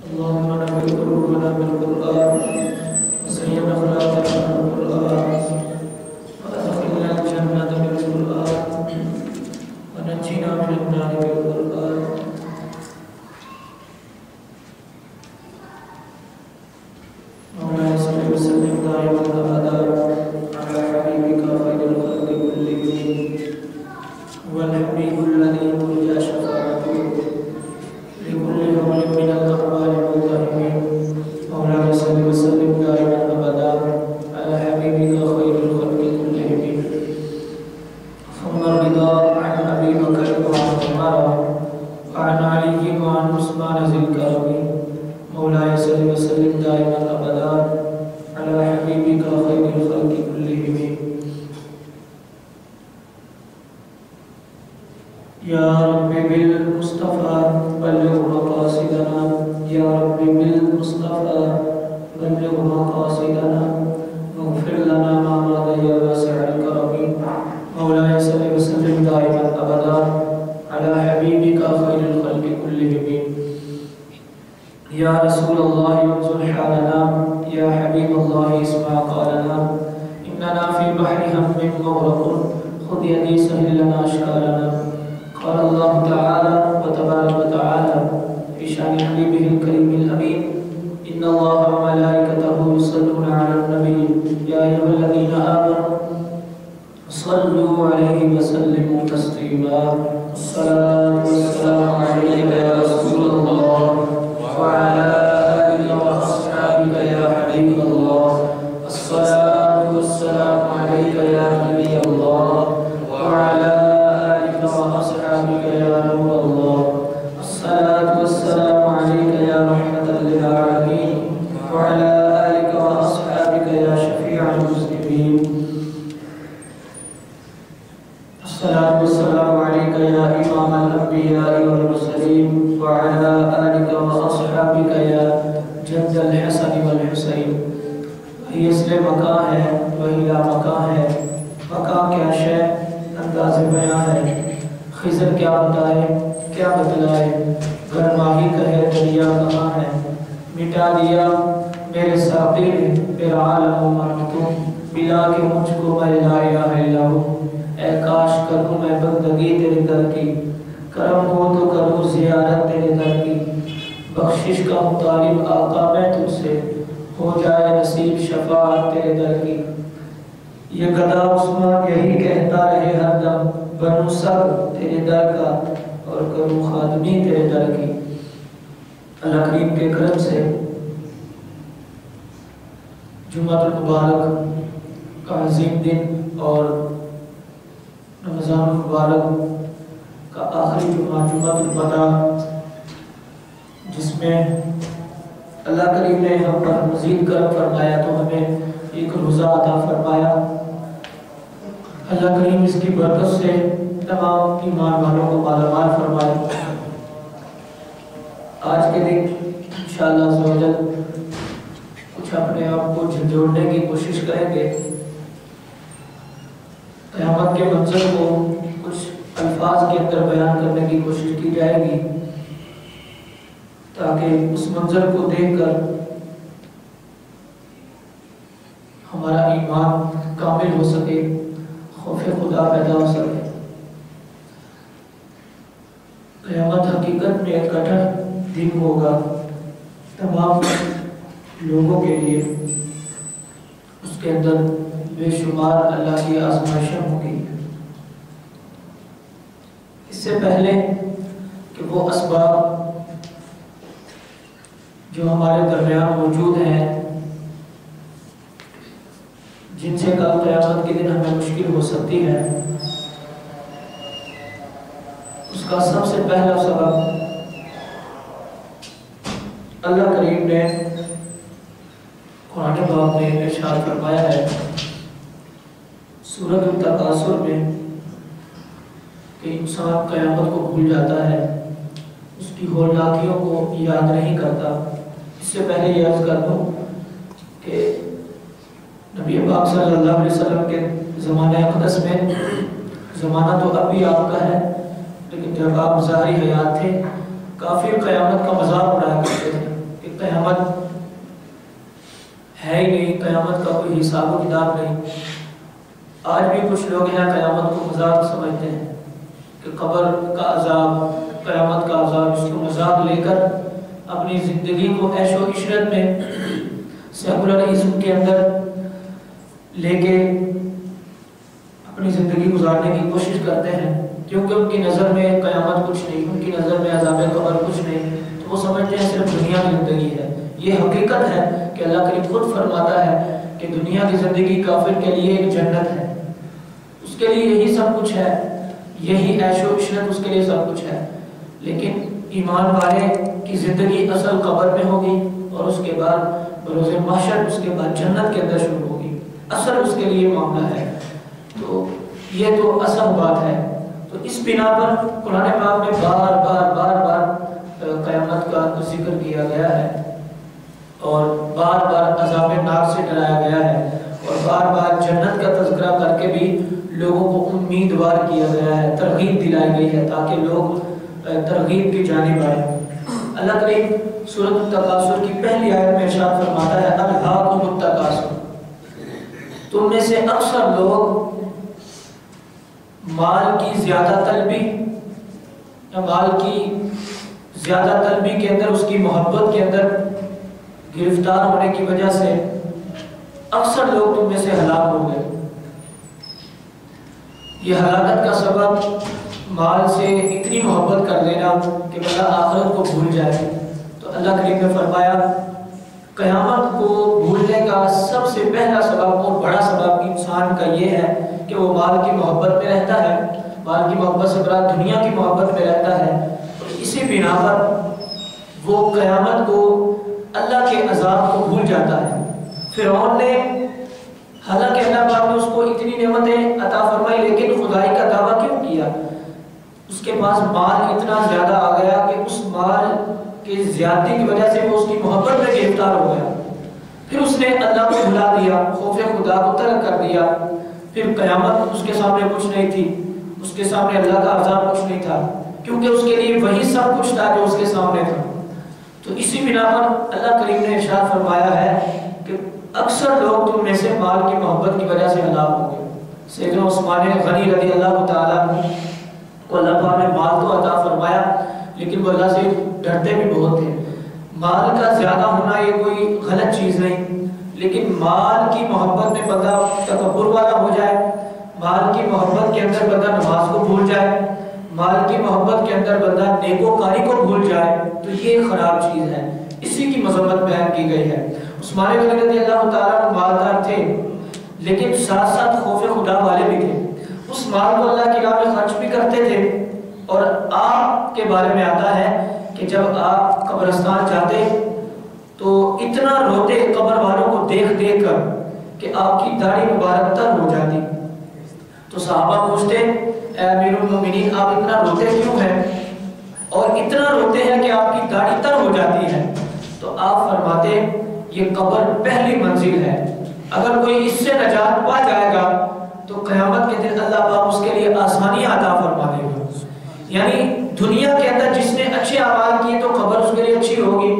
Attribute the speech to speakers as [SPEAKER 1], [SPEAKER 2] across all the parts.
[SPEAKER 1] اللهم نور قلوبنا بالقرآن وزين أخلاقنا بالقرآن وأدخلنا الجنة بالقرآن ونجنا من النار بالقرآن. مولاي صل وسلم دائما أبدا على حبيبك خير الخلق كلهم والحبيب الذي ترجى شفاعته لكل يوم من الأقوال والتهمين. مولاي صل وسلم دائما أبدا على حبيبك خير الخلق كلهم. ثم الرضا عن أبي بكر وعن عمر وعن علي وعن عثمان ذي الكرم. مولاي صل وسلم دائما أبدا على حبيبك خير الخلق كلهم. يا رب بالمصطفى بلغ مقاصدنا، يا رب بالمصطفى بلغ مقاصدنا، واغفر لنا ما مضى يا واسع الكرم. مولاي صل وسلم دائما أبدا على حبيبك خير الخلق كلهم. يا رسول الله انظر حالنا، يا حبيب الله اسمع قالنا، إننا في بحر هم مغرق خذ يدي سهل لنا أشكالنا. قال الله تعالى وتبارك وتعالى في شأن حبيبه الكريم الأمين: إن الله وملائكته يصلون على النبي يا أيها الذين آمنوا صلوا عليه وسلموا تسليما. الصلاة والسلام عليك يا رسول الله وعلى آلك وأصحابك يا حبيب الله. الصلاة والسلام عليك يا نبي الله وعلى آلك وأصحابك يا نور الله. الصلاة والسلام عليك يا رحمة للعالمين وعلى آلك وأصحابك يا شفيع المسلمين. الصلاة والسلام عليك يا إمام الأنبياء والمرسلين وعلى آلك وأصحابك يا جد الحسن والحسين. یہ اصل مکان ہے وہی لا مکان ہے، مکان کیا شے انداز بیاں ہے، خضر کیا بتائے کیا بتلائے، گر ماہی کہے دریا کہاں ہے، مٹا دیا میرے ساقی نے میرا عالم و من تو بلا کے مجھ کو میں لا الہ الا ہوں. اے کاش کروں میں بندگی تیرے در کی، کرم ہو تو کروں زیارت تیرے در کی، بخشش کا مطالب آقا میں تجھ سے، ہو جائے نصیب شفاعت تیرے در کی. یہ گدا عثمان یہی کہتا رہے ہر دم، بنوں سب تیرے در کا اور کروں خادمی تیرے در کی. اللہ کریم کے کرم سے جمعہ المبارک کا عظیم دن اور رمضان المبارک کا آخری جمعہ، جمعہ الوداع، جس میں اللہ کریم نے ہم پر مزید کرم فرمایا تو ہمیں ایک روزہ عطا فرمایا. اللہ کریم اس کی برکت سے تمام ایمان والوں کو مالا مال فرمائے. آج کے دن انشاءاللہ عزوجل کچھ اپنے آپ کو جھنجھوڑنے کی کوشش کریں گے. قیامت کے منظر کو کچھ الفاظ کے اندر بیان کرنے کی کوشش کی جائے گی تاکہ اس منظر کو دیکھ کر ہمارا ایمان کامل ہو سکے، خوف خدا پیدا ہو سکے. قیامت حقیقت میں ایک کٹھن دن ہوگا تمام لوگوں کے لیے. اس کے اندر بے شمار اللہ کی آزمائشیں ہوں گی. اس سے پہلے کہ وہ اسباب جو ہمارے درمیان موجود ہیں جن سے کل قیامت کے دن ہمیں مشکل ہو سکتی ہے، اس کا سب سے پہلا سبب اللہ کریم نے قرآن پاک میں ارشاد فرمایا ہے سورۃ التکاثر میں کہ انسان قیامت کو بھول جاتا ہے، اس کی ہولناکیوں کو یاد نہیں کرتا. اس سے پہلے یہ عرض کر دوں کہ نبی پاک صلی اللہ علیہ وسلم کے زمانہ اقدس میں، زمانہ تو اب بھی آپ کا ہے لیکن جب آپ ظاہری حیات تھے کافر قیامت کا مذاق اڑایا کرتے تھے کہ قیامت ہے ہی نہیں، قیامت کا کوئی حساب و کتاب نہیں۔ آج بھی کچھ لوگ ہیں قیامت کو مذاق سمجھتے ہیں کہ قبر کا عذاب، قیامت کا عذاب، اس کو مذاق لے کر اپنی زندگی کو عیش و عشرت میں سیکولرزم کے اندر لے کے اپنی زندگی گزارنے کی کوشش کرتے ہیں، کیونکہ ان کی نظر میں قیامت کچھ نہیں، ان کی نظر میں عذاب قبر کچھ نہیں، تو وہ سمجھتے ہیں صرف دنیا کی زندگی ہے۔ یہ حقیقت ہے کہ اللہ کریم خود فرماتا ہے کہ دنیا کی زندگی کافر کے لیے ایک جنت ہے، اس کے لیے یہی سب کچھ ہے، یہی عیش و عشرت اس کے لیے سب کچھ ہے۔ لیکن ایمان والے کی زندگی اصل قبر میں ہوگی، اور اس کے بعد بروز محشر، اس کے بعد جنت کے اندر شروع ہوگی، اصل اس کے لیے معاملہ ہے۔ تو یہ تو اصل بات ہے۔ تو اس بنا پر قرآن پاک میں بار بار بار بار قیامت کا ذکر کیا گیا ہے، اور بار بار عذاب نار سے ڈرایا گیا ہے، اور بار بار جنت کا تذکرہ کر کے بھی لوگوں کو امیدوار کیا گیا ہے، ترغیب دلائی گئی ہے تاکہ لوگ ترغیب کی جانب آئیں۔ اللہ کریم سورۃ التکاثر کی پہلی آیت میں ارشاد فرماتا ہے الہاکم التکاثر، تم میں سے اکثر لوگ مال کی زیادہ طلبی یا مال کی زیادہ طلبی کے اندر، اس کی محبت کے اندر گرفتار ہونے کی وجہ سے اکثر لوگ تم میں سے ہلاک ہو گئے۔ یہ ہلاکت کا سبب مال سے اتنی محبت کر لینا کہ بندہ آخرت کو بھول جائے۔ تو اللہ کریم نے فرمایا قیامت کو بھولنے کا سب سے پہلا سبب اور بڑا سبب انسان کا یہ ہے کہ وہ مال کی محبت میں رہتا ہے، مال کی محبت سے برا دنیا کی محبت میں رہتا ہے، اور اسی بنا پر وہ قیامت کو، اللہ کے عذاب کو بھول جاتا ہے۔ فرعون نے، حالانکہ اللہ پاک نے اس کو اتنی نعمتیں عطا فرمائی، لیکن خدائی کا دعویٰ کیوں کیا؟ اس کے پاس مال اتنا زیادہ آ گیا کہ اس مال کی زیادتی کی وجہ سے وہ اس کی محبت میں گرفتار ہو گیا، پھر اس نے اللہ کو بھلا دیا، خوف خدا کو ترک کر دیا، پھر قیامت اس کے سامنے کچھ نہیں تھی، اس کے سامنے اللہ کا عذاب کچھ نہیں تھا، کیونکہ اس کے لیے وہی سب کچھ تھا جو اس کے سامنے تھا۔ تو اسی بنا پر اللہ کریم نے ارشاد فرمایا ہے کہ اکثر لوگ تم میں سے مال کی محبت کی وجہ سے ہلاک ہو گئے۔ سیدنا عثمان غنی رضی اللہ تعالیٰ عنہ کو اللہ پاک نے مال تو عطا فرمایا، لیکن وہ اللہ سے ڈرتے بھی بہت تھے۔ مال کا زیادہ ہونا یہ کوئی غلط چیز نہیں، لیکن مال کی محبت میں بندہ تکبر والا ہو جائے، مال کی محبت کے اندر بندہ نماز کو بھول جائے، مال کی محبت کے اندر بندہ نیکوکاری کو بھول جائے، تو یہ خراب چیز ہے، اسی کی مذمت بیان کی گئی ہے۔ عثمان غنی رضی اللہ تعالیٰ مالدار تھے، لیکن ساتھ ساتھ خوف خدا والے بھی تھے، اس مال کو اللہ کی راہ میں خرچ بھی کرتے تھے۔ اور آپ کے بارے میں آتا ہے کہ جب آپ قبرستان جاتے تو اتنا روتے قبر والوں کو دیکھ دیکھ کر کہ آپ کی داڑھی مبارک تر ہو جاتی، تو صحابہ پوچھتے اے امیر المومنین آپ اتنا روتے کیوں ہیں، اور اتنا روتے ہیں کہ آپ کی داڑھی تر ہو جاتی ہے؟ تو آپ فرماتے یہ قبر پہلی منزل ہے، اگر کوئی اس سے نجات پا جائے گا تو قیامت کے دن اللہ پاک اس کے لیے آسانیاں عطا فرما دے گا۔ یعنی دنیا کے اندر جس نے اچھے اعمال کیے تو قبر اس کے لیے اچھی ہوگی،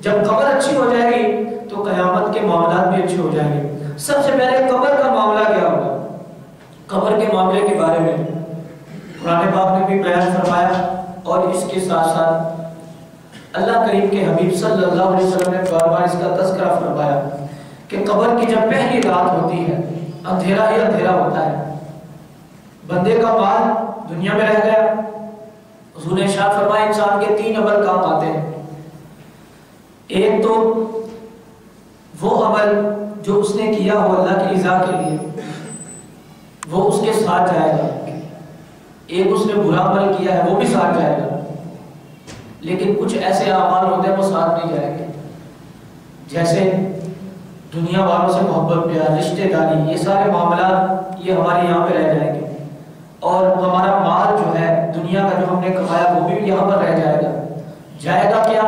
[SPEAKER 1] جب قبر اچھی ہو جائے گی تو قیامت کے معاملات بھی اچھے ہو جائیں گے۔ سب سے پہلے قبر کا معاملہ کیا ہوگا؟ قبر کے معاملے کے بارے میں قرآن پاک نے بھی بیان فرمایا، اور اس کے ساتھ ساتھ اللہ کریم کے حبیب صلی اللہ علیہ وسلم نے بار بار اس کا تذکرہ فرمایا کہ قبر کی جب پہلی رات ہوتی ہے اندھیرا ہی اندھیرا ہوتا ہے، بندے کا مال دنیا میں رہ گیا، حضور نے ارشاد فرمایا انسان کے 3 عمل کام آتے ہیں۔ ایک تو وہ عمل جو اس نے کیا ہو اللہ کی رضا کے لیے، وہ اس کے ساتھ جائے گا، ایک اس نے برا عمل کیا ہے وہ بھی ساتھ جائے گا، لیکن کچھ ایسے اعمال ہوتے ہیں وہ ساتھ نہیں جائیں گے، جیسے دنیا والوں سے محبت پیار، رشتہ داری، یہ سارے معاملات یہ ہمارے یہاں پہ رہ جائیں گے، اور ہمارا مال جو ہے دنیا کا جو ہم نے کمایا وہ بھی یہاں پر رہ جائے گا۔ جائے گا کیا؟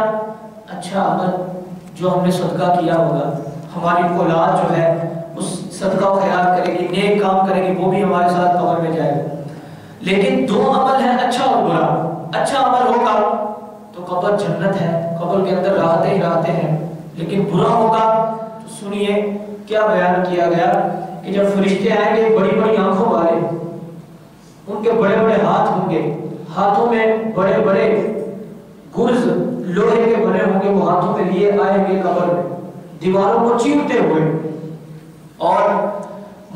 [SPEAKER 1] اچھا عمل جو ہم نے صدقہ کیا ہوگا، ہماری اولاد جو ہے اس صدقہ و خیرات کرے گی، نیک کام کرے گی، وہ بھی ہمارے ساتھ قبر میں جائے گا۔ لیکن 2 عمل ہیں اچھا اور برا، تو قبر جنت ہے، قبر کے اندر راحتیں ہی راحتیں ہیں۔ لیکن برا ہوگا تو سنیے کیا بیان کیا گیا کہ جب فرشتے آئیں گے بڑی بڑی آنکھوں والے، ان کے بڑے بڑے ہاتھ ہوں گے، ہاتھوں میں بڑے بڑے گرز لوہے کے بنے ہوں گے، وہ ہاتھوں میں لیے آئیں گے قبر میں، دیواروں کو چیرتے ہوئے، اور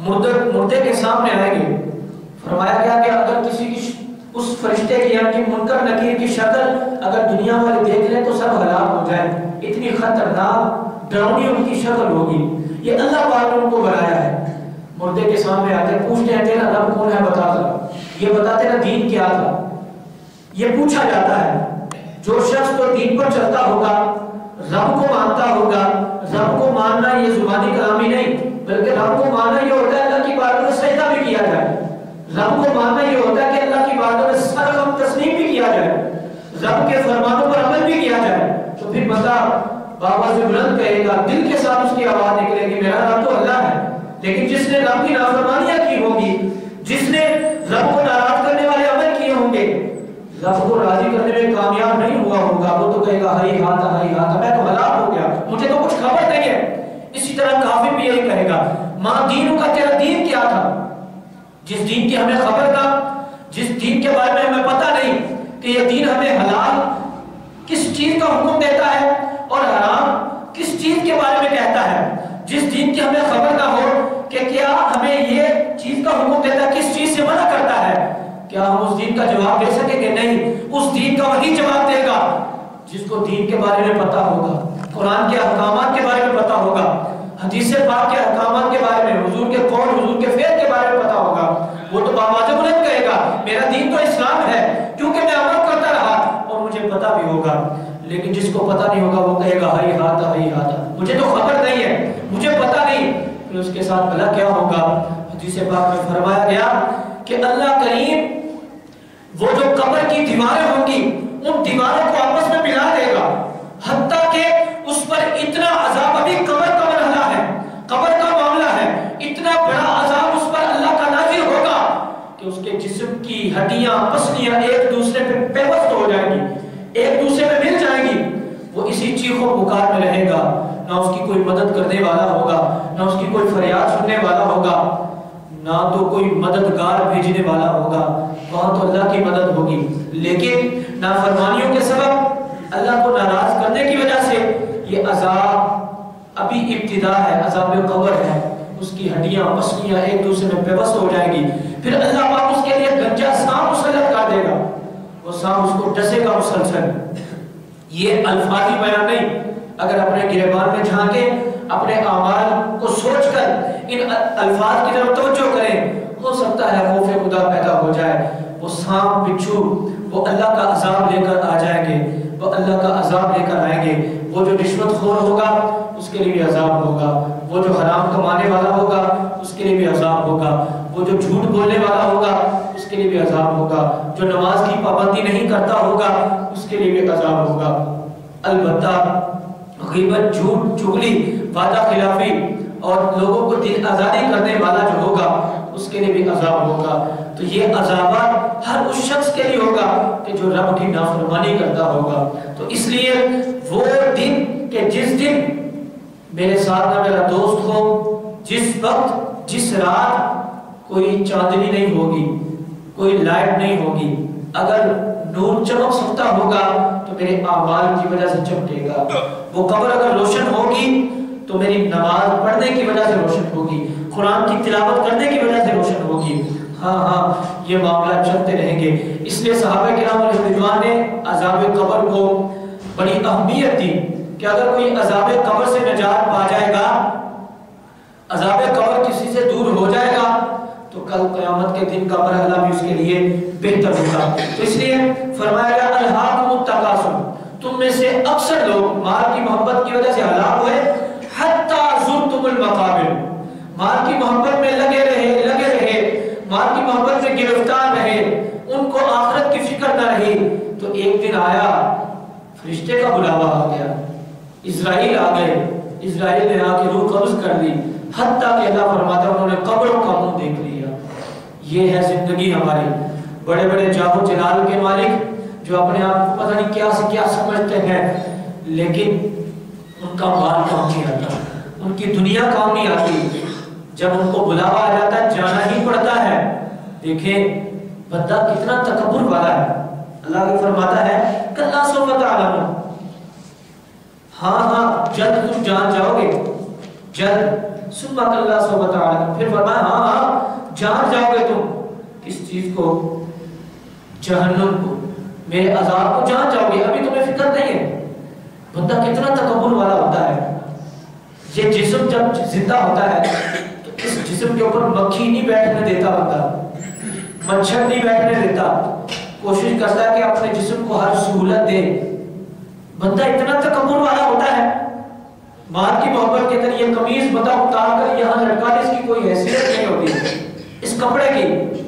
[SPEAKER 1] مردے کے سامنے آئیں گے۔ فرمایا گیا کہ اگر کسی کی اس فرشتے کی یعنی کہ منکر نکیر کی شکل اگر دنیا والے دیکھ لیں تو سب ہلاک ہو جائیں، اتنی خطرناک ڈراؤنی ان کی شکل ہوگی۔ یہ اللہ پاک نے ان کو بنایا ہے۔ مردے کے سامنے آتے ہیں، پوچھتے ہیں تیرا رب کون ہے بتا ذرا، یہ بتا تیرا دین کیا تھا، یہ پوچھا جاتا ہے۔ جو شخص تو دین پر چلتا ہوگا، رب کو مانتا ہوگا، رب کو ماننا یہ زبانی کلامی نہیں بلکہ رب کو ماننا یہ ہوتا ہے اللہ کی بارگاہ میں سجدہ بھی کیا جائے، رب کو ماننا یہ ہوتا ہے کہ اللہ کی بارگاہ میں سر خم تسلیم بھی کیا جائے، رب کے فرمانوں پر عمل بھی کیا جائے۔ تو پھر بندہ بابا سے بلند کہے گا، دل کے ساتھ اس کی آواز نکلے گی میرا رب تو اللہ ہے۔ لیکن جس نے رب کی نافرمانیاں کی ہوگی، جس نے رب کو ناراض کرنے والے عمل کیے ہوں گے، رب کو راضی کرنے میں کامیاب نہیں ہوا ہوگا، وہ تو کہے گا ہری ہاتھ میں تو ہلاک ہو گیا، مجھے تو کچھ خبر نہیں ہے۔ اسی طرح کافر بھی یہی کہے گا، ماں دینوں کا تیرا دین کیا تھا، جس دین کی ہمیں خبر تھا، جس دین کے بارے میں ہمیں پتہ نہیں کہ یہ دین ہمیں حلال کس چیز کا حکم دیتا ہے اور حرام کس چیز کے بارے میں کہتا ہے، جس دین کی ہمیں خبر نہ ہو کہ کیا ہمیں یہ چیز کا حکم دیتا ہے کس چیز سے منع کرتا ہے، کیا ہم اس دین کا جواب دے سکیں گے؟ نہیں، اس دین کا وہی جواب دے گا جس کو دین کے بارے میں پتا ہوگا، قرآن کے احکامات کے بارے میں پتا ہوگا، حدیث پاک کے احکامات کے بارے میں، حضور کے قول حضور کے فعل کے بارے میں پتا ہوگا۔ وہ تو بآواز بلند کہے گا میرا دین تو اسلام ہے کیونکہ میں عمل کرتا رہا اور مجھے پتا بھی ہوگا۔ لیکن جس کو پتا نہیں ہوگا وہ کہے گا ہری ہاتھ مجھے تو خبر نہیں ہے، مجھے پتا نہیں۔ پھر اس کے ساتھ بھلا کیا ہوگا؟ حدیث پاک میں فرمایا گیا کہ اللہ کریم وہ جو قبر کی دیواریں ہوں گی ان دیواروں کو آپس میں ملا دے گا، حتیٰ کہ اس پر اتنا عذاب، ابھی قبر کا مرحلہ ہے، قبر کا معاملہ ہے، اتنا بڑا عذاب اس پر اللہ کا نازل ہوگا کہ اس کے جسم کی ہڈیاں پسلیاں ایک دوسرے پہ پیوست ہو جائیں گی، ایک دوسرے پہ مل جائیں گی۔ وہ اسی چیخ و پکار میں رہے گا، نہ اس کی کوئی مدد کرنے والا ہوگا، نہ اس کی کوئی فریاد سننے والا ہوگا، نہ تو کوئی مددگار بھیجنے والا ہوگا، وہاں تو اللہ کی مدد ہوگی۔ لیکن نافرمانیوں کے سبب اللہ کو ناراض کرنے کی وجہ سے یہ عذاب ابھی ابتدا ہے، عذاب قبر ہے، اس کی ہڈیاں پسلیاں ایک دوسرے میں پیوست ہو جائیں گی۔ پھر اللہ پاک اس کے لیے گنجا سانپ مسلط کر دے گا، وہ سانپ اس کو ڈسے گا مسلسل۔ یہ الفاظی بیان نہیں، اگر اپنے گریبان میں جھانکیں، اپنے اعمال کو سوچ کر ان الفاظ کی طرف توجہ کریں، ہو سکتا ہے خوف خدا پیدا ہو جائے۔ وہ سانپ بچھو وہ اللہ کا عذاب لے کر آ جائیں گے، وہ اللہ کا عذاب لے کر آئیں گے۔ وہ جو رشوت خور ہوگا اس کے لیے بھی عذاب ہوگا، وہ جو حرام کمانے والا ہوگا اس کے لیے بھی عذاب ہوگا، وہ جو جھوٹ بولنے والا ہوگا اس کے لیے بھی عذاب ہوگا، جو نماز کی پابندی نہیں کرتا ہوگا اس کے لیے بھی عذاب ہوگا۔ البتہ غیبت، جھوٹ، چغلی، وعدہ خلافی اور لوگوں کو دل آزاری کرنے والا جو ہوگا اس کے لیے بھی عذاب ہوگا۔ تو یہ عذابات ہر اس شخص کے لیے ہوگا کہ جو رب کی نافرمانی کرتا ہوگا۔ تو اس لیے وہ دن کہ جس دن میرے ساتھ نہ میرا دوست ہو، جس وقت جس رات کوئی چاندنی نہیں ہوگی، کوئی لائٹ نہیں ہوگی، اگر نور چمک سکتا ہوگا تو میرے اعمال کی وجہ سے چمکے گا، وہ قبر اگر روشن ہوگی تو میری نماز پڑھنے کی وجہ سے روشن ہوگی، قرآن کی تلاوت کرنے کی وجہ سے روشن ہوگی۔ ہاں یہ معاملہ چلتے رہیں گے۔ اس لیے صحابہ کرام علیہ رضوان نے عذاب قبر کو بڑی اہمیت دی کہ اگر کوئی عذاب قبر سے نجات پا جائے گا، عذاب قبر کسی سے دور ہو جائے گا تو کل قیامت کے دن کا مرحلہ بھی اس کے لیے بہتر ہوگا۔ تو اس لیے فرمایا گیا الہاکم التکاثر، تم میں سے اکثر لوگ مال کی محبت کی وجہ سے ہلاک ہوئے، حتی زرتم المقابر، مال کی محبت میں لگے رہے، مال کی محبت میں گرفتار رہے، ان کو آخرت کی فکر نہ رہی۔ تو ایک دن آیا، فرشتے کا بلاوا آ گیا، اسرائیل آ گئے، اسرائیل نے آ کے روح قبض کر لی، حتیٰ کہ اللہ فرماتا ہے انہوں نے قبروں کا منہ دیکھ لیا۔ یہ ہے زندگی ہماری۔ بڑے بڑے جاہ و جلال کے مالک جو اپنے آپ کو پتہ نہیں کیا سے کیا سمجھتے ہیں، لیکن ان کا مال کام نہیں آتا، ان کی دنیا کام نہیں آتی، جب ان کو بلاوا آ جاتا ہے جانا ہی پڑتا ہے۔ دیکھیں بندہ کتنا تکبر والا ہے۔ اللہ کو فرماتا ہے کلا سوف تعلمون، ہاں جلد تم جان جاؤ گے، جلد، ثم کلا سوف تعلمون، پھر فرمایا ہاں جان جاؤ گے تم کس چیز کو، جہنم کو، میرے عذاب کو جان جاؤ گے، ابھی تمہیں فکر نہیں ہے۔ بندہ کتنا تکبر والا ہوتا ہے۔ یہ جسم جب زندہ ہوتا ہے تو اس جسم کے اوپر مکھی نہیں بیٹھنے دیتا، بندہ مچھر نہیں بیٹھنے دیتا، کوشش کرتا ہے کہ اپنے جسم کو ہر سہولت دے۔ بندہ اتنا تکبر والا ہوتا ہے، مال کی محبت کے اندر یہ قمیض بندہ اتار کر یہاں لٹکا دے، اس کی کوئی حیثیت نہیں ہوتی، اس کپڑے کی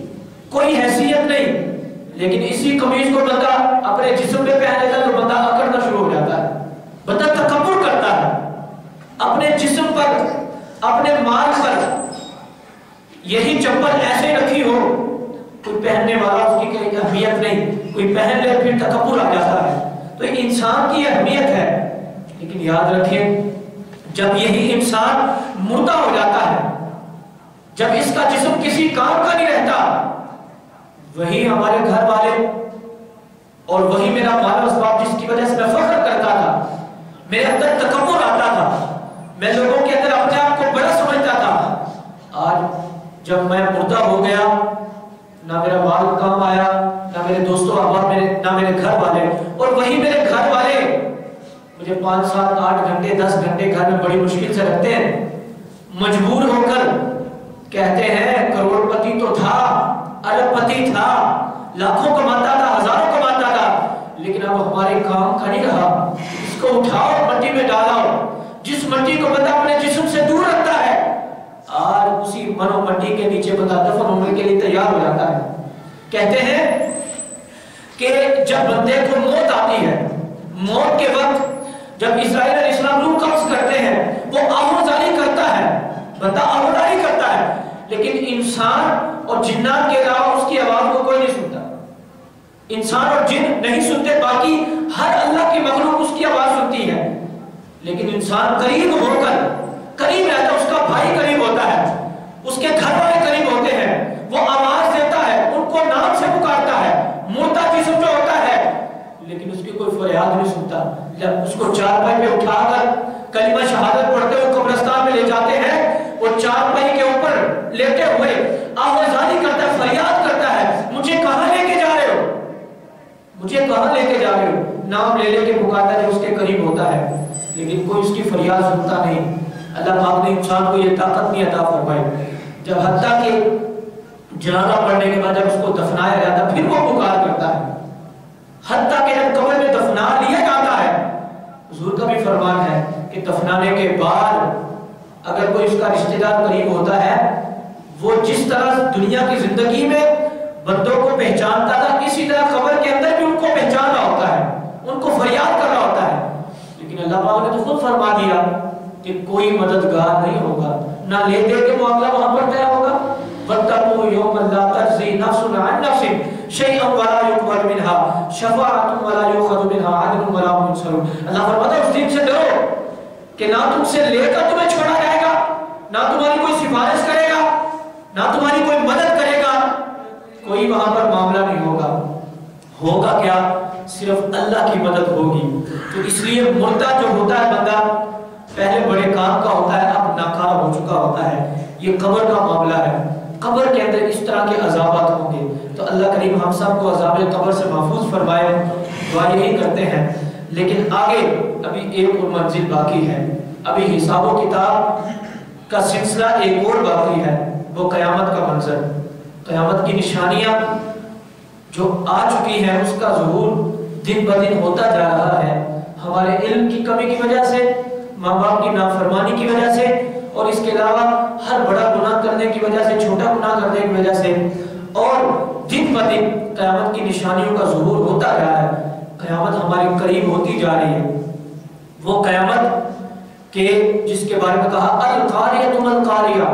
[SPEAKER 1] کوئی حیثیت نہیں، لیکن اسی قمیض کو بندہ اپنے جسم پہ پہن لیتا تو بندہ اکڑنا شروع ہو جاتا ہے۔ بندہ تکبر کرتا ہے اپنے جسم پر، اپنے مال پر۔ یہی چپل ایسے رکھی ہو، کوئی پہننے والا اس کی کوئی اہمیت نہیں، کوئی پہن لے پھر تکبر آ جاتا ہے۔ تو انسان کی اہمیت ہے، لیکن یاد رکھیں جب یہی انسان مردہ ہو جاتا ہے، جب اس کا جسم کسی کام کا نہیں رہتا، وہی ہمارے گھر والے اور وہی میرا مال اسباب جس کی وجہ سے میں فخر کرتا تھا، میرے اندر تکبر آتا تھا، میں لوگوں کے اندر اپنے آپ کو بڑا سمجھتا تھا، آج جب میں مردہ ہو گیا، نہ میرا مال کام آیا، نہ میرے دوستوں احباب، نہ میرے گھر والے، اور وہی میرے گھر والے مجھے 5 7 8 گھنٹے 10 گھنٹے گھر میں بڑی مشکل سے رکھتے ہیں، مجبور ہو کر کہتے ہیں کروڑ پتی تو تھا، ارب پتی تھا، لاکھوں کماتا تھا، ہزاروں کماتا تھا، لیکن اب ہمارے کام کا نہیں رہا، اس کو اٹھاؤ مٹی میں ڈالاؤ۔ جس مٹی کو بندہ اپنے جسم سے دور رکھتا ہے، آج اسی منو مٹی کے نیچے بندہ دفن ہونے کے لیے تیار ہو جاتا ہے۔ کہتے ہیں کہ جب بندے کو موت آتی ہے، موت کے وقت جب اسرائیل علیہ السلام روح قبض کرتے ہیں، وہ آہوزاری کرتا ہے، بندہ آہوزاری کرتا ہے، لیکن انسان اور جنات کے علاوہ اس کی آواز کو کوئی نہیں سنتا۔ انسان اور جن نہیں سنتے، باقی ہر اللہ کی مخلوق اس کی آواز سنتی ہے، لیکن انسان قریب ہو کر، قریب رہتا ہے، اس کا بھائی قریب ہوتا ہے، اس کے گھر والے قریب ہوتے ہیں، وہ آواز دیتا ہے، ان کو نام سے پکارتا ہے، مردہ جسم جو ہوتا ہے، لیکن اس کی کوئی فریاد نہیں سنتا۔ جب اس کو چارپائی پہ اٹھا کر کلمہ شہادت پڑھتے ہوئے قبرستان میں لے جاتے ہیں، وہ چارپائی کے اوپر لیتے ہوئے آوازانی کرتا ہے، فریاد کرتا ہے، مجھے کہاں لے کے جا رہے ہو، مجھے کہاں لے کے جا رہے ہو، نام لے لے کے پکارتا ہے جو اس کے قریب ہوتا ہے، لیکن کوئی اس کی فریاد سنتا نہیں۔ اللہ پاک نے انسان کو یہ طاقت نہیں عطا فرمائی، جب حتیٰ کہ جنازہ پڑھنے کے بعد جب اس کو دفنایا جاتا پھر وہ پکار کرتا ہے، حتیٰ کہ جب قبر میں دفنا لیا جاتا ہے، حضور کا بھی فرمان ہے کہ دفنانے کے بعد اگر کوئی اس کا رشتہ دار قریب ہوتا ہے، وہ جس طرح دنیا کی زندگی میں بندوں کو پہچانتا تھا، اسی طرح قبر کے اندر بھی ان کو پہچان رہا ہوتا ہے، ان کو فریاد کر رہا ہوتا ہے۔ لیکن اللہ پاک نے تو خود فرما دیا کہ کوئی مددگار نہیں ہوگا، نہ لے دے کے معاملہ وہاں پر طے ہوگا۔ وَاتَّقُوا يَوْمًا لَا تَجْزِي نَفْسٌ عَن نَفْسٍ شَيْئًا وَلَا يُقْبَلُ مِنْهَا شَفَاعَةٌ وَلَا يُؤْخَذُ مِنْهَا عَدْلٌ وَلَا هُمْ يُنصَرُونَ۔ اللہ فرماتا ہے اس دن سے ڈرو کہ نہ تم سے لے کر تمہیں چھوڑا جائے گا، نہ تمہاری کوئی سفارش کرے گا، نہ تمہاری کوئی مدد کرے گا، کوئی وہاں پر معاملہ نہیں ہوگا۔ ہوگا کیا؟ صرف اللہ کی مدد ہوگی۔ تو اس لیے مردہ جو ہوتا ہے بندہ پہلے بڑے کام کا ہوتا ہے، اب ناکام ہو چکا ہوتا ہے۔ یہ قبر کا معاملہ ہے، قبر کے اندر اس طرح کے عذابات ہوں گے، تو اللہ کریم ہم سب کو عذاب قبر سے محفوظ فرمائے، دعا یہی کرتے ہیں۔ لیکن آگے ابھی ایک اور منزل باقی ہے، ابھی حساب و کتاب کا سلسلہ ایک اور باقی ہے، وہ قیامت کا منظر، قیامت کی نشانیاں جو آ چکی ہیں، اس کا ظہور دن بدن ہوتا جا رہا ہے، ہمارے علم کی کمی کی وجہ سے، ماں باپ کی نافرمانی کی وجہ سے، اور اس کے علاوہ ہر بڑا گناہ کرنے کی وجہ سے، چھوٹا گناہ کرنے کی وجہ سے، اور دن بدن قیامت کی نشانیوں کا ظہور ہوتا جا رہا ہے، قیامت ہماری قریب ہوتی جا رہی ہے۔ وہ قیامت کے جس کے بارے میں کہا القاریہ ما القاریہ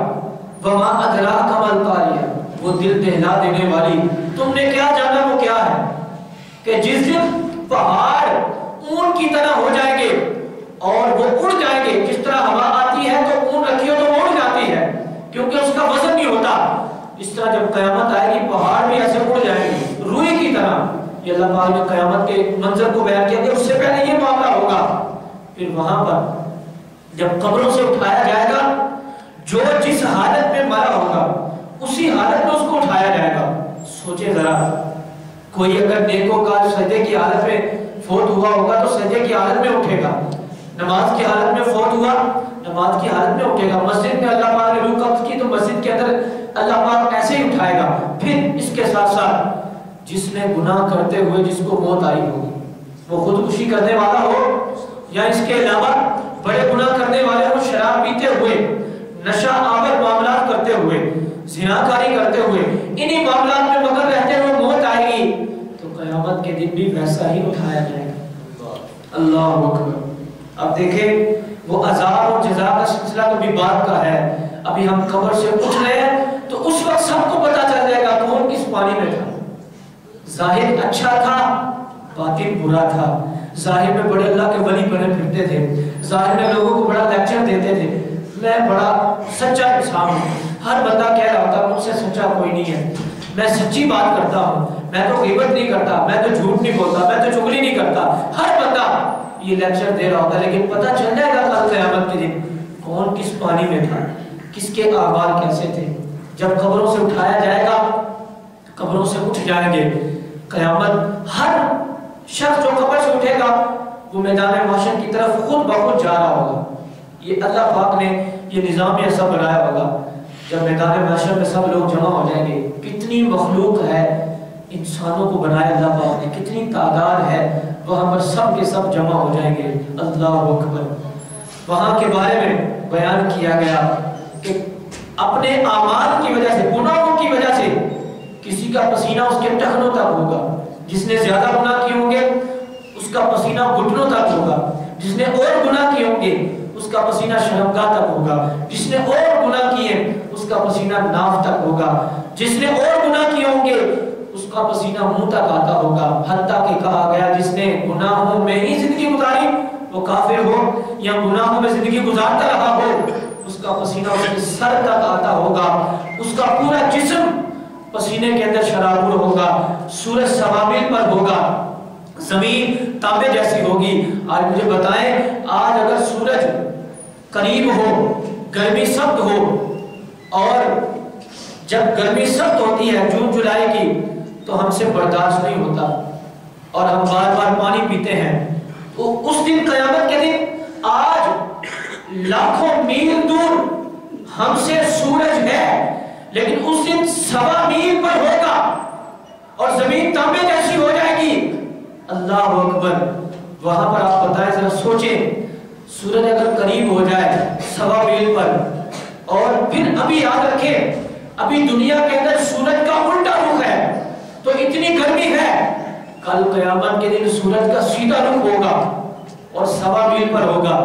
[SPEAKER 1] وما ادراک ما القاریہ، وہ دل دہلا دینے والی، تم نے کیا جانا وہ کیا ہے، کہ جس دن پہاڑ اون کی طرح ہو جائیں گے اور وہ اڑ جائیں گے، جس طرح ہوا آتی ہے تو اون رکھی ہو تو وہ اڑ جاتی ہے کیونکہ اس کا وزن نہیں ہوتا، اس طرح جب قیامت آئے گی پہاڑ بھی ایسے اڑ جائیں گے روئی کی طرح۔ یہ اللہ پاک نے قیامت کے منظر کو بیان کیا کہ اس سے پہلے یہ معاملہ ہوگا۔ پھر وہاں پر جب قبروں سے اٹھایا جائے گا، جو جس حالت میں مرا ہوگا اسی حالت میں اس کو اٹھایا جائے گا۔ سوچے ذرا، کوئی اگر نیکوکار سجدے کی حالت میں فوت ہوا ہوگا تو سجدے کی حالت میں اٹھے گا، نماز کی حالت میں فوت ہوا نماز کی حالت میں اٹھے گا، مسجد میں اللہ پاک نے روح قبض کی تو مسجد کے اندر اللہ پاک ایسے ہی اٹھائے گا۔ پھر اس کے ساتھ ساتھ جس نے گناہ کرتے ہوئے جس کو موت آئی ہوگی، وہ خودکشی کرنے والا ہو یا اس کے علاوہ بڑے گناہ کرنے والے ہو، شراب پیتے ہوئے، نشہ آور معاملات کرتے ہوئے، زناکاری کرتے ہوئے، انہی معاملات میں مگر رہتے ہوئے موت آئے گی تو قیامت کے دن بھی ویسا ہی اٹھایا جائے گا۔ اللہ اکبر۔ اب دیکھیں وہ عذاب اور جزا کا سلسلہ تو بھی بات کا ہے، ابھی ہم قبر سے اٹھ رہے ہیں تو اس وقت سب کو پتا چل جائے گا کون کس پانی میں تھا، ظاہر اچھا تھا باطن برا تھا، ظاہر میں بڑے اللہ کے ولی بنے پھرتے تھے، ظاہر میں لوگوں کو بڑا لیکچر دیتے تھے، میں بڑا سچا انسان ہوں، ہر بندہ کہہ رہا ہوتا مجھ سے سچا کوئی نہیں ہے، میں سچی بات کرتا ہوں، میں تو غیبت نہیں کرتا، میں تو جھوٹ نہیں بولتا، میں تو چغلی نہیں کرتا، ہر بندہ یہ لیکچر دے رہا ہوتا ہے، لیکن پتہ چل جائے گا کل قیامت کے دن کون کس پانی میں تھا، کس کے اعمال کیسے تھے۔ جب قبروں سے اٹھایا جائے گا، قبروں سے اٹھ جائیں گے، قیامت ہر شخص جو قبر سے اٹھے گا وہ میدان محشر کی طرف خود بخود جا رہا ہوگا۔ یہ اللہ پاک نے یہ نظام ایسا بنایا ہوگا، جب میدان محشر میں سب لوگ جمع ہو جائیں گے، کتنی مخلوق ہے، انسانوں کو بنایا اللہ پاک نے، کتنی تعداد ہے، وہاں پر سب کے سب جمع ہو جائیں گے۔ اللہ اکبر۔ وہاں کے بارے میں بیان کیا گیا کہ اپنے اعمال کی وجہ سے، گناہوں کی وجہ سے کسی کا پسینہ اس کے ٹخنوں تک ہوگا، جس نے زیادہ گناہ کیے ہوں گے اس کا پسینہ گھٹنوں تک ہوگا، جس نے اور گناہ کیے ہوں گے اس کا پسینہ شرمگاہ تک ہوگا، جس نے اور گناہ کیے اس کا پسینہ ناف تک ہوگا، جس نے اور گناہ کیے ہوں گے اس کا پسینہ منہ تک آتا ہوگا، حتیٰ کہ کہا گیا جس نے گناہوں میں ہی زندگی گزاری وہ کافر ہو یا گناہوں میں زندگی گزارتا رہا ہو، اس کا پسینہ اس کے سر تک آتا ہوگا، اس کا پورا جسم پسینے کے اندر شرابور ہوگا، سورج سوابل پر ہوگا، زمین تانبے جیسی ہوگی۔ آج مجھے بتائیں، آج اگر سورج قریب ہو، گرمی سخت ہو، اور جب گرمی سخت ہوتی ہے جون جولائی کی تو ہم سے برداشت نہیں ہوتا اور ہم بار بار پانی پیتے ہیں، تو اس دن قیامت کے دن آج لاکھوں میل دور ہم سے سورج ہے، لیکن اس دن 1.25 میل پر ہوگا اور زمین تانبے جیسی ہو جائے گی۔ اللہ اکبر۔ وہاں پر آپ بتائیں، ذرا سوچیں، سورج اگر قریب ہو جائے 1.25 میل پر، اور پھر ابھی یاد رکھیں ابھی دنیا کے اندر سورج کا الٹا رخ ہے تو اتنی گرمی ہے، کل قیامت کے دن سورج کا سیدھا رخ ہوگا اور 1.25 میل پر ہوگا،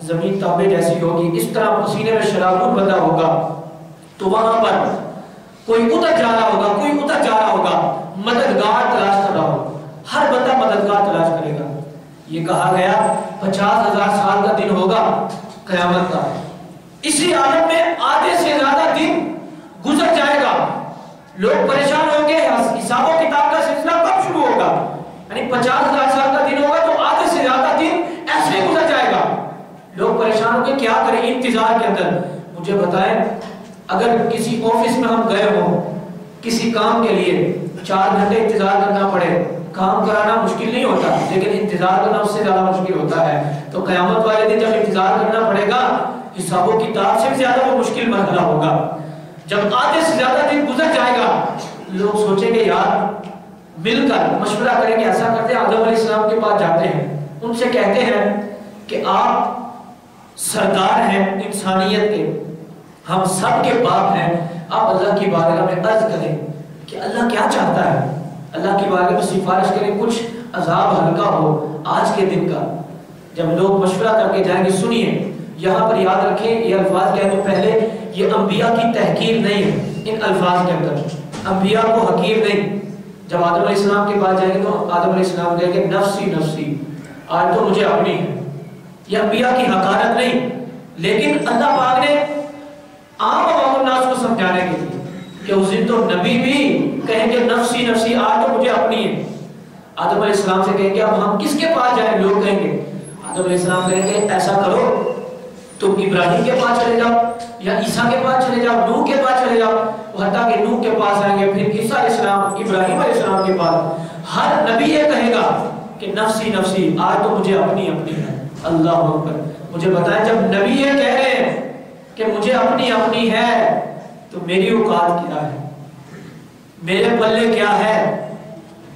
[SPEAKER 1] زمین تانبے جیسی ہوگی، اس طرح پسینے میں شرابور بندہ ہوگا، تو وہاں پر کوئی ادھر جا رہا ہوگا، کوئی ادھر جا رہا ہوگا، مددگار تلاش کر رہا ہوگا، ہر بندہ مددگار تلاش کرے گا۔ یہ کہا گیا 50,000 سال کا دن ہوگا قیامت کا، اسی عالم میں آدھے سے زیادہ دن گزر جائے گا، لوگ پریشان ہوں گے، حساب و کتاب کا سلسلہ کب شروع ہوگا؟ یعنی 50,000 سال کا دن ہوگا تو آدھے سے زیادہ دن ایسے گزر جائے گا، لوگ پریشان ہوں گے کیا کریں انتظار کے اندر۔ مجھے بتائیں، اگر کسی آفس میں ہم گئے ہوں کسی کام کے لیے، 4 گھنٹے انتظار کرنا پڑے، کام کرانا مشکل نہیں ہوتا لیکن انتظار کرنا اس سے زیادہ مشکل ہوتا ہے، تو قیامت والے دن جب انتظار کرنا پڑے گا حساب و کتاب سے بھی زیادہ وہ مشکل مرحلہ ہوگا۔ جب آدھے سے زیادہ دن گزر جائے گا، لوگ سوچیں گے یار مل کر مشورہ کریں گے، ایسا کرتے ہیں آدم علیہ السلام کے پاس جاتے ہیں، ان سے کہتے ہیں کہ آپ سردار ہیں انسانیت کے، ہم سب کے باپ ہیں، آپ اللہ کی بارگاہ میں عرض کریں کہ اللہ کیا چاہتا ہے، اللہ کی بارگاہ میں سفارش کریں کچھ عذاب ہلکا ہو آج کے دن کا۔ جب لوگ مشورہ کر کے جائیں گے، سنیے یہاں پر یاد رکھیں، یہ الفاظ کہہ دوں پہلے، یہ انبیاء کی تحقیر نہیں ہے، ان الفاظ کے اندر انبیاء کو حقیر نہیں، جب آدم علیہ السلام کے پاس جائیں گے تو آدم علیہ السلام کہیں گے نفسی نفسی، آج تو مجھے اپنی ہے۔ یہ انبیاء کی حقارت نہیں، لیکن اللہ پاک نے عام عوام الناس کو سمجھانے کے لیے کہ اس دن تو نبی بھی کہیں گے نفسی نفسی، آج تو مجھے اپنی ہے۔ آدم علیہ السلام سے کہیں گے اب ہم کس کے پاس جائیں؟ لوگ کہیں گے، آدم علیہ السلام کہیں گے ایسا کرو تم ابراہیم کے پاس چلے جاؤ یا عیسیٰ کے پاس چلے جاؤ، نوح کے پاس چلے جاؤ، حتیٰ کہ نوح کے پاس آئیں گے، پھر عیسیٰ علیہ السلام، ابراہیم علیہ السلام کے پاس۔ ہر نبی یہ کہے گا کہ نفسی نفسی، آج تو مجھے اپنی اپنی ہے۔ اللہ اکبر۔ مجھے بتائیں جب نبی یہ کہہ رہے ہیں کہ مجھے اپنی اپنی ہے تو میری اوقات کیا ہے، میرے پلے کیا ہے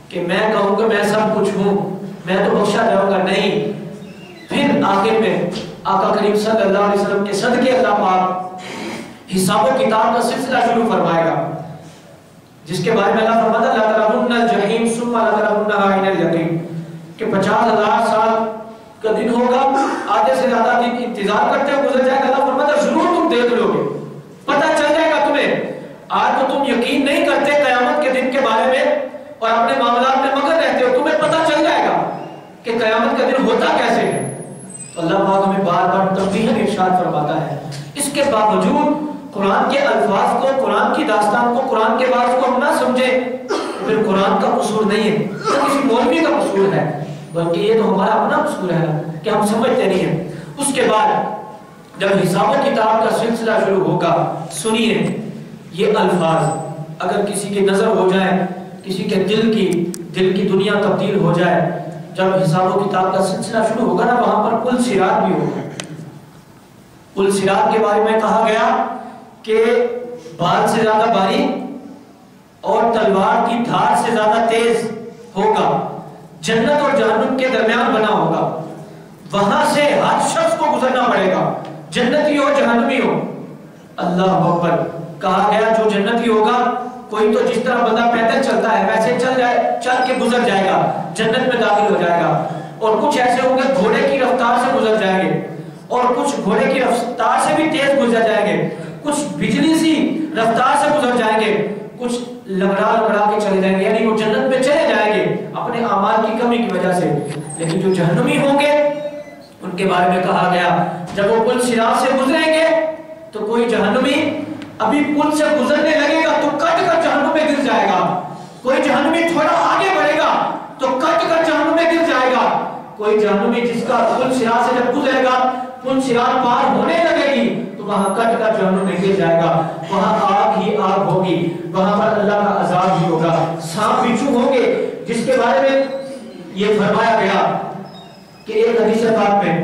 [SPEAKER 1] کہ میں کہوں کہ میں سب کچھ ہوں، میں تو بخشا جاؤں گا؟ نہیں۔ پھر آخر میں آقا کریم صلی اللہ علیہ وسلم کے صدقے اللہ پاک حساب و کتاب کا سلسلہ شروع فرمائے گا، جس کے بارے میں اللہ فرماتا ہے لَتَرَوُنَّ الْجَحِيمَ ثُمَّ لَتَرَوُنَّهَا عَيْنَ الْيَقِينِ کہ 50,000 سال کا دن ہوگا، آدھے سے زیادہ دن انتظار کرتے ہوئے گزر جائے گا۔ اللہ فرماتا ہے ضرور تم دیکھ لو گے، پتہ چل جائے گا تمہیں۔ آج تو تم یقین نہیں کرتے قیامت کے دن کے بارے میں اور اپنے معاملات میں مگن رہتے ہو، تمہیں پتہ چل جائے گا کہ قیامت کا دن ہوتا کیسے ہے۔ تو اللہ پاک ہمیں بار بار تنبیہاً ارشاد فرماتا ہے، اس کے باوجود قرآن کے الفاظ کو، قرآن کی داستان کو، قرآن کے بات کو ہم نہ سمجھیں، پھر قرآن کا قصور نہیں ہے، تو کسی مولوی کا قصور ہے، بلکہ یہ تو ہمارا اپنا قصور ہے کہ ہم سمجھتے نہیں ہیں۔ اس کے بعد جب حساب و کتاب کا سلسلہ شروع ہوگا، سنیے یہ الفاظ اگر کسی کی نظر ہو جائے، کسی کے دل کی دنیا تبدیل ہو جائے، جب حساب و کتاب کا سلسلہ شروع ہوگا نا، وہاں پر پل صراط بھی ہوگا۔ پل صراط کے بارے میں کہا گیا کہ بال سے زیادہ باریک اور تلوار کی دھار سے زیادہ تیز ہوگا، جنت اور جہنم کے درمیان بنا ہوگا، وہاں سے ہر شخص کو گزرنا پڑے گا، جنتی ہو جہنمی ہو۔ اللہ اکبر۔ کہا گیا جو جنتی ہوگا، کوئی تو جس طرح بندہ پیدل چلتا ہے ویسے چل کے گزر جائے گا، جنت میں داخل ہو جائے گا، اور کچھ ایسے ہوں گے گھوڑے کی رفتار سے گزر جائیں گے، اور کچھ گھوڑے کی رفتار سے بھی تیز گزر جائیں گے، کچھ بجلی سی رفتار سے گزر جائیں گے، کچھ لگڑا کے چلے جائیں گے، یعنی وہ جنت میں چلے جائیں گے اپنے اعمال کی کمی کی وجہ سے۔ لیکن جو جہنمی ہوں گے ان کے بارے میں کہا گیا جب وہ پل صراط سے گزریں گے تو کوئی جہنمی ابھی پل سے گزرنے لگے گا تو کٹ کر جہنم میں گر جائے گا، کوئی جہنمی تھوڑا آگے بڑھے گا تو کٹ کر جہنم میں گر جائے گا، کوئی جہنمی جس کا پل صراط سے جب گزرے گا، پل صراط پار ہونے لگے گی تو وہاں کٹ کر جہنم میں گر جائے گا، وہاں آگ ہی آگ ہوگی، وہاں پر اللہ کا عذاب ہی ہوگا، سانپ بچھو ہوں گے، جس کے بارے میں یہ فرمایا گیا کہ ایک حدیث پاک میں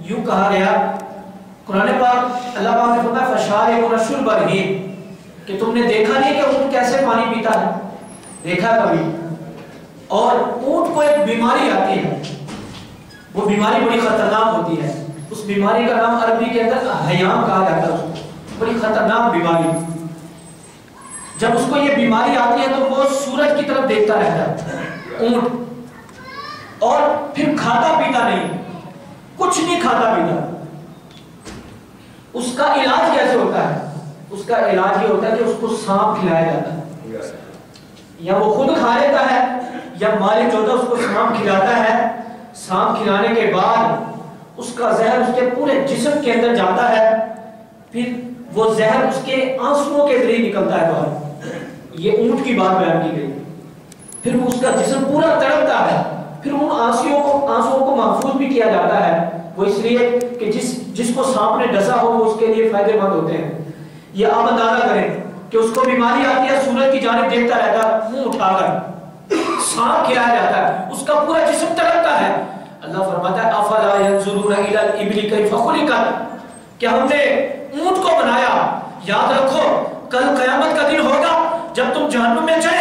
[SPEAKER 1] یوں کہا گیا، قرآن پاک اللہ پاک نے فرمایا فَشَارِبُونَ شُرْبَ الْحِیمِ کہ تم نے دیکھا نہیں کہ اونٹ کیسے پانی پیتا ہے؟ دیکھا کبھی؟ اور اونٹ کو ایک بیماری آتی ہے، وہ بیماری بڑی خطرناک ہوتی ہے، اس بیماری کا نام عربی کے اندر حیام کہا جاتا ہے، بڑی خطرناک بیماری۔ جب اس کو یہ بیماری آتی ہے تو وہ سورج کی طرف دیکھتا رہتا ہے اونٹ، اور پھر کھاتا پیتا نہیں، کچھ نہیں کھاتا پیتا۔ اس کا علاج کیسے ہوتا ہے؟ اس کا علاج یہ ہوتا ہے کہ اس کو سانپ کھلایا جاتا ہے، یا وہ خود کھا لیتا ہے یا مالک جو ہوتا ہے اس کو سانپ کھلاتا ہے، سانپ کھلانے کے بعد اس کا زہر اس کے پورے جسم کے اندر جاتا ہے، پھر وہ زہر اس کے آنسوؤں کے ذریعے نکلتا ہے باہر۔ یہ اونٹ کی بات بیان کی گئی، پھر وہ اس کا جسم پورا تڑپتا ہے، پھر ان آنسوؤں کو محفوظ بھی کیا جاتا ہے، وہ اس لیے کہ جس کو سانپ نے ڈسا ہو وہ اس کے لیے فائدہ مند ہوتے ہیں۔ یہ آپ اندازہ کریں کہ اس کو بیماری آتی ہے، سورج کی جانب دیکھتا رہتا ہے، منہ اٹھا کر سانپ کھلایا جاتا ہے، اس کا پورا جسم تڑپتا ہے۔ اللہ فرماتا ہے افلا ينظرون الى الابل كيف خلقت کہ ہم نے اونٹ کو بنایا۔ یاد رکھو کل قیامت کا دن ہوگا جب تم جہنم میں چلے